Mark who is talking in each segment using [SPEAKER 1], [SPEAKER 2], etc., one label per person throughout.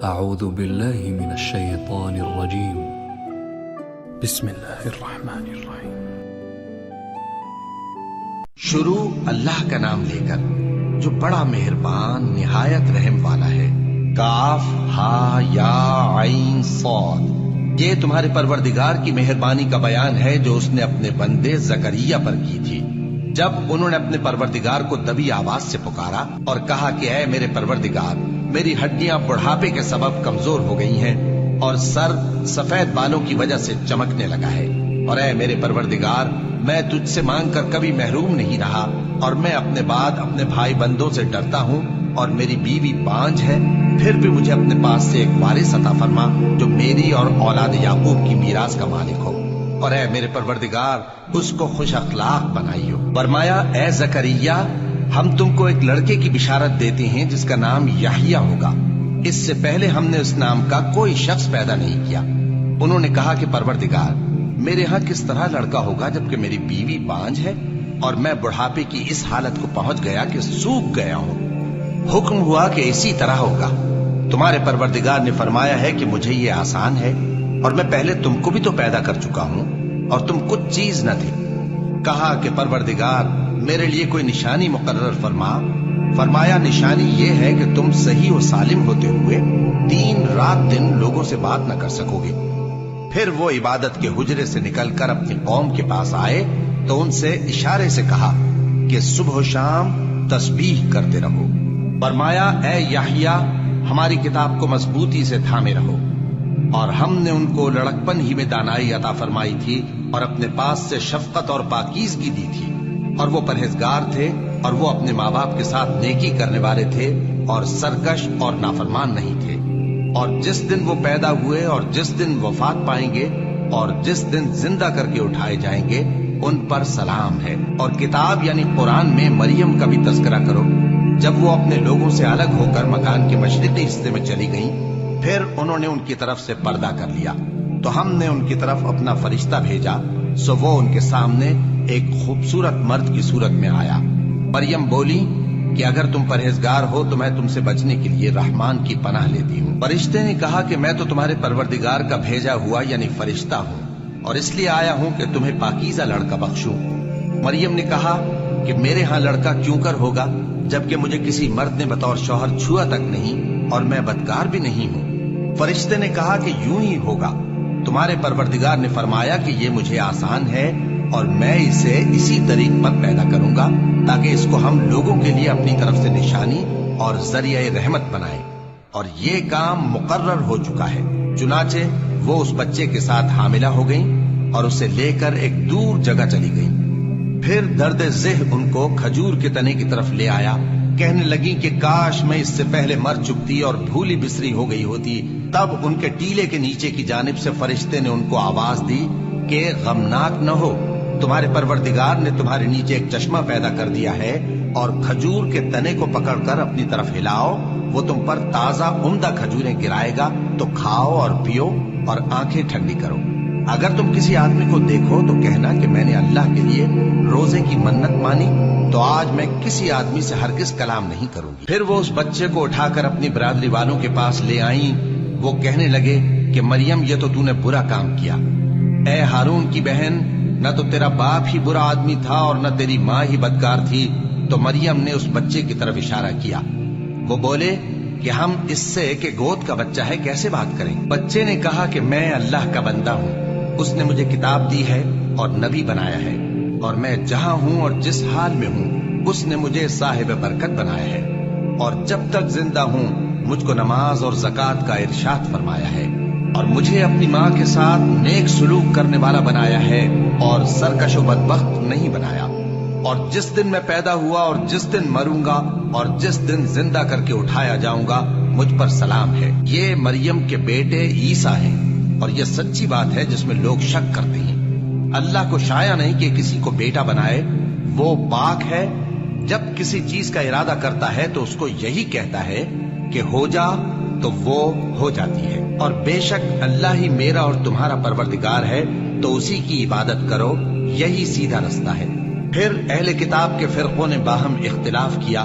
[SPEAKER 1] اعوذ باللہ من الشیطان الرجیم بسم اللہ الرحمن الرحیم۔
[SPEAKER 2] شروع اللہ کا نام لے کر جو بڑا مہربان نہایت رحم والا ہے۔ کاف ہا یا عین صاد، یہ تمہارے پروردگار کی مہربانی کا بیان ہے جو اس نے اپنے بندے زکریا پر کی تھی جب انہوں نے اپنے پروردگار کو دبی آواز سے پکارا اور کہا کہ اے میرے پروردگار، میری ہڈیاں بڑھاپے کے سبب کمزور ہو گئی ہیں اور سر سفید بالوں کی وجہ سے چمکنے لگا ہے، اور اے میرے پروردگار، میں تجھ سے مانگ کر کبھی محروم نہیں رہا، اور میں اپنے بعد اپنے بھائی بندوں سے ڈرتا ہوں، اور میری بیوی بانجھ ہے، پھر بھی مجھے اپنے پاس سے ایک وارث عطا فرما جو میری اور اولاد یعقوب کی میراث کا مالک ہو، اور اے میرے پروردگار، اس کو خوش اخلاق بنائیو۔ فرمایا اے زکریا، ہم تم کو ایک لڑکے کی بشارت دیتے ہیں جس کا نام یحییٰ ہوگا، اس سے پہلے ہم نے اس نام کا کوئی شخص پیدا نہیں کیا۔ انہوں نے کہا کہ پروردگار، میرے ہاں کس طرح لڑکا ہوگا جبکہ میری بیوی بانجھ ہے اور میں بڑھاپے کی اس حالت کو پہنچ گیا کہ سوکھ گیا ہوں۔ حکم ہوا کہ اسی طرح ہوگا۔ تمہارے پروردگار نے فرمایا ہے کہ مجھے یہ آسان ہے، اور میں پہلے تم کو بھی تو پیدا کر چکا ہوں اور تم کچھ چیز نہ تھی۔ کہا کہ پروردگار، میرے لیے کوئی نشانی مقرر فرما۔ فرمایا نشانی یہ ہے کہ تم صحیح و سالم ہوتے ہوئے 3 رات دن لوگوں سے بات نہ کر سکو گے۔ پھر وہ عبادت کے حجرے سے نکل کر اپنی قوم کے پاس آئے تو ان سے اشارے سے کہا کہ صبح و شام تسبیح کرتے رہو۔ فرمایا اے یحییٰ، ہماری کتاب کو مضبوطی سے تھامے رہو، اور ہم نے ان کو لڑکپن ہی میں دانائی عطا فرمائی تھی اور اپنے پاس سے شفقت اور پاکیزگی دی تھی، اور وہ پرہیزگار تھے اور وہ اپنے ماں باپ کے ساتھ نیکی کرنے والے تھے اور سرکش اور نافرمان نہیں تھے۔ اور جس دن وہ پیدا ہوئے اور جس دن وفات پائیں گے اور جس دن زندہ کر کے اٹھائے جائیں گے ان پر سلام ہے۔ اور کتاب یعنی قرآن میں مریم کا بھی تذکرہ کرو، جب وہ اپنے لوگوں سے الگ ہو کر مکان کے مشرقی حصے میں چلی گئیں، پھر انہوں نے ان کی طرف سے پردہ کر لیا تو ہم نے ان کی طرف اپنا فرشتہ بھیجا، سو وہ ان کے سامنے ایک خوبصورت مرد کی صورت میں آیا۔ مریم بولی کہ اگر تم پرہیزگار ہو تو میں تم سے بچنے کے لیے رحمان کی پناہ لیتی ہوں۔ فرشتے نے کہا کہ میں تو تمہارے پروردگار کا بھیجا ہوا یعنی فرشتہ ہوں، اور اس لیے آیا ہوں کہ تمہیں پاکیزہ لڑکا بخشوں۔ مریم نے کہا کہ میرے ہاں لڑکا کیوں کر ہوگا جبکہ مجھے کسی مرد نے بطور شوہر چھوا تک نہیں اور میں بدکار بھی نہیں ہوں۔ فرشتے نے کہا کہ یوں ہی ہوگا۔ تمہارے پروردگار نے فرمایا کہ یہ مجھے آسان ہے اور میں اسے اسی طریق پر پیدا کروں گا تاکہ اس کو ہم لوگوں کے لیے اپنی طرف سے نشانی اور ذریعہ رحمت بنائیں، اور یہ کام مقرر ہو چکا ہے۔ چنانچہ وہ اس بچے کے ساتھ حاملہ ہو گئیں اور اسے لے کر ایک دور جگہ چلی گئیں۔ پھر درد ذہ ان کو کھجور کے تنے کی طرف لے آیا، کہنے لگی کہ کاش میں اس سے پہلے مر چکتی اور بھولی بسری ہو گئی ہوتی۔ تب ان کے ٹیلے کے نیچے کی جانب سے فرشتے نے ان کو آواز دی کہ غمناک نہ ہو، تمہارے پروردگار نے تمہارے نیچے ایک چشمہ پیدا کر دیا ہے، اور کھجور کے تنے کو پکڑ کر اپنی طرف ہلاؤ، وہ تم پر تازہ عمدہ کھجوریں گرائے گا، تو کھاؤ اور پیو اور آنکھیں ٹھنڈی کرو۔ اگر تم کسی آدمی کو دیکھو تو کہنا کہ میں نے اللہ کے لیے روزے کی منت مانی، تو آج میں کسی آدمی سے ہرگز کلام نہیں کروں گی۔ پھر وہ اس بچے کو اٹھا کر اپنی برادری والوں کے پاس لے آئیں۔ وہ کہنے لگے کہ مریم، یہ تو نے برا کام کیا۔ اے ہارون کی بہن، نہ تو تیرا باپ ہی برا آدمی تھا اور نہ تیری ماں ہی بدکار تھی۔ تو مریم نے اس بچے کی طرف اشارہ کیا۔ وہ بولے کہ ہم اس سے کہ گود کا بچہ ہے کیسے بات کریں؟ بچے نے کہا کہ میں اللہ کا بندہ ہوں، اس نے مجھے کتاب دی ہے اور نبی بنایا ہے، اور میں جہاں ہوں اور جس حال میں ہوں اس نے مجھے صاحب برکت بنایا ہے، اور جب تک زندہ ہوں مجھ کو نماز اور زکوٰۃ کا ارشاد فرمایا ہے، اور مجھے اپنی ماں کے ساتھ نیک سلوک کرنے والا بنایا ہے اور سرکش و بدبخت نہیں بنایا، اور جس دن میں پیدا ہوا اور جس دن مروں گا اور جس دن زندہ کر کے اٹھایا جاؤں گا مجھ پر سلام ہے۔ یہ مریم کے بیٹے عیسیٰ ہیں، اور یہ سچی بات ہے جس میں لوگ شک کرتے ہیں۔ اللہ کو شایع نہیں کہ کسی کو بیٹا بنائے، وہ پاک ہے۔ جب کسی چیز کا ارادہ کرتا ہے تو اس کو یہی کہتا ہے کہ ہو جا، تو وہ ہو جاتی ہے۔ اور بے شک اللہ ہی میرا اور تمہارا پروردگار ہے، تو اسی کی عبادت کرو، یہی سیدھا رستہ ہے۔ پھر اہل کتاب کے فرقوں نے باہم اختلاف کیا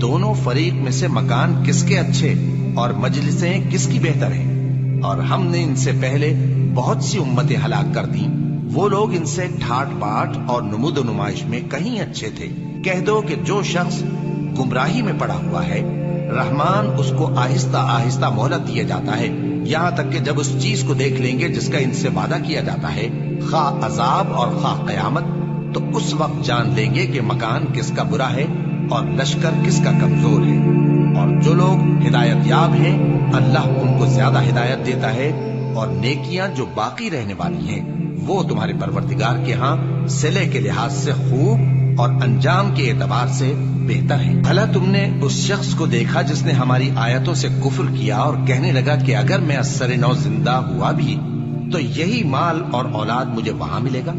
[SPEAKER 2] دونوں فریق میں سے مکان کس کے اچھے اور مجلسیں کس کی بہتر ہیں، اور ہم نے ان سے پہلے بہت سی امتیں ہلاک کر دیں، وہ لوگ ان سے ٹھاٹ باٹ اور نمود و نمائش میں کہیں اچھے تھے۔ کہہ دو کہ جو شخص گمراہی میں پڑا ہوا ہے، رحمان اس کو آہستہ آہستہ مہلت دیا جاتا ہے، یہاں تک کہ جب اس چیز کو دیکھ لیں گے جس کا ان سے وعدہ کیا جاتا ہے، خواہ عذاب اور خواہ قیامت، تو اس وقت جان لیں گے کہ مکان کس کا برا ہے اور لشکر کس کا کمزور ہے۔ اور جو لوگ ہدایت یاب ہیں، اللہ ان کو زیادہ ہدایت دیتا ہے، اور نیکیاں جو باقی رہنے والی ہیں وہ تمہارے پروردگار کے ہاں صلے کے لحاظ سے خوب اور انجام کے اعتبار سے بہتر ہے۔ بھلا تم نے اس شخص کو دیکھا جس نے ہماری آیتوں سے کفر کیا اور کہنے لگا کہ اگر میں ازسر نو زندہ ہوا بھی تو یہی مال اور اولاد مجھے وہاں ملے گا؟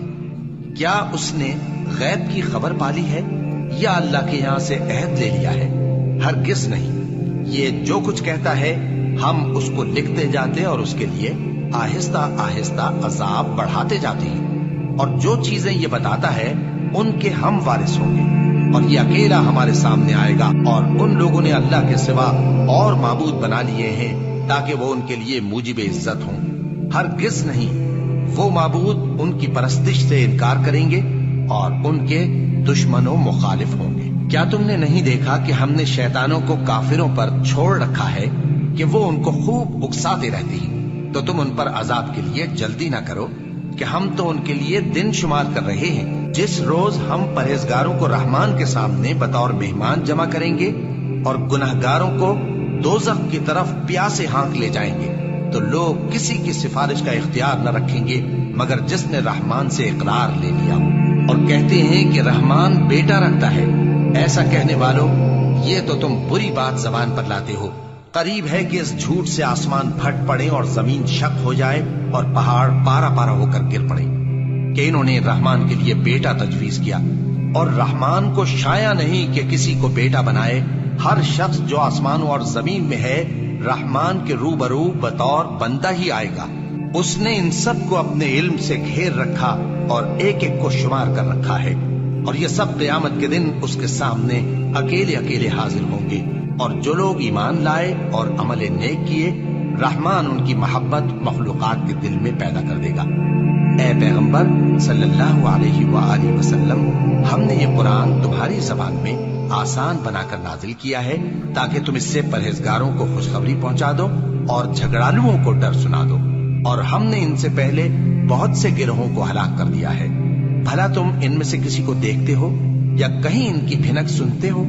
[SPEAKER 2] کیا اس نے غیب کی خبر پالی ہے یا اللہ کے یہاں سے عہد لے لیا ہے؟ ہرگز نہیں، یہ جو کچھ کہتا ہے ہم اس کو لکھتے جاتے اور اس کے لیے آہستہ آہستہ عذاب بڑھاتے جاتے ہیں، اور جو چیزیں یہ بتاتا ہے ان کے ہم وارث ہوں گے، اور یہ اکیلا ہمارے سامنے آئے گا، اور ان لوگوں نے اللہ کے سوا اور معبود بنا لیے ہیں تاکہ وہ ان کے لیے موجب عزت ہوں۔ ہرگز نہیں، وہ معبود ان کی پرستش سے انکار کریں گے اور ان کے دشمن و مخالف ہوں گے۔ کیا تم نے نہیں دیکھا کہ ہم نے شیطانوں کو کافروں پر چھوڑ رکھا ہے کہ وہ ان کو خوب اکساتے رہتے ہیں؟ تو تم ان پر عذاب کے لیے جلدی نہ کرو کہ ہم تو ان کے لیے دن شمار کر رہے ہیں، جس روز ہم پرہیزگاروں کو رحمان کے سامنے بطور مہمان جمع کریں گے اور گناہگاروں کو دوزخ کی طرف پیاسے ہانک لے جائیں گے، تو لوگ کسی کی سفارش کا اختیار نہ رکھیں گے مگر جس نے رحمان سے اقرار لے لیا ہو، اور کہتے ہیں کہ رحمان بیٹا رکھتا ہے۔ ایسا کہنے والوں، یہ تو تم بری بات زبان پر لاتے ہو۔ قریب ہے کہ اس جھوٹ سے آسمان پھٹ پڑے اور زمین شق ہو جائے اور پہاڑ پارا پارا ہو کر گر پڑے کہ انہوں نے رحمان کے لیے بیٹا تجویز کیا، اور رحمان کو شایع نہیں کہ کسی کو بیٹا بنائے۔ ہر شخص جو آسمانوں اور زمین میں ہے رحمان کے روبرو بطور بندہ ہی آئے گا۔ اس نے ان سب کو اپنے علم سے گھیر رکھا اور ایک ایک کو شمار کر رکھا ہے، اور یہ سب قیامت کے دن اس کے سامنے اکیلے اکیلے حاضر ہوں گے۔ اور جو لوگ ایمان لائے اور عمل نیک کیے، رحمان ان کی محبت مخلوقات کے دل میں پیدا کر دے گا۔ اے پیغمبر صلی اللہ علیہ وآلہ وسلم، ہم نے یہ قرآن تمہاری زبان میں آسان بنا کر نازل کیا ہے تاکہ تم اس سے پرہیزگاروں کو خوشخبری پہنچا دو اور جھگڑالوؤں کو ڈر سنا دو، اور ہم نے ان سے پہلے بہت سے گروہوں کو ہلاک کر دیا ہے۔ بھلا تم ان میں سے کسی کو دیکھتے ہو یا کہیں ان کی بھنک سنتے ہو؟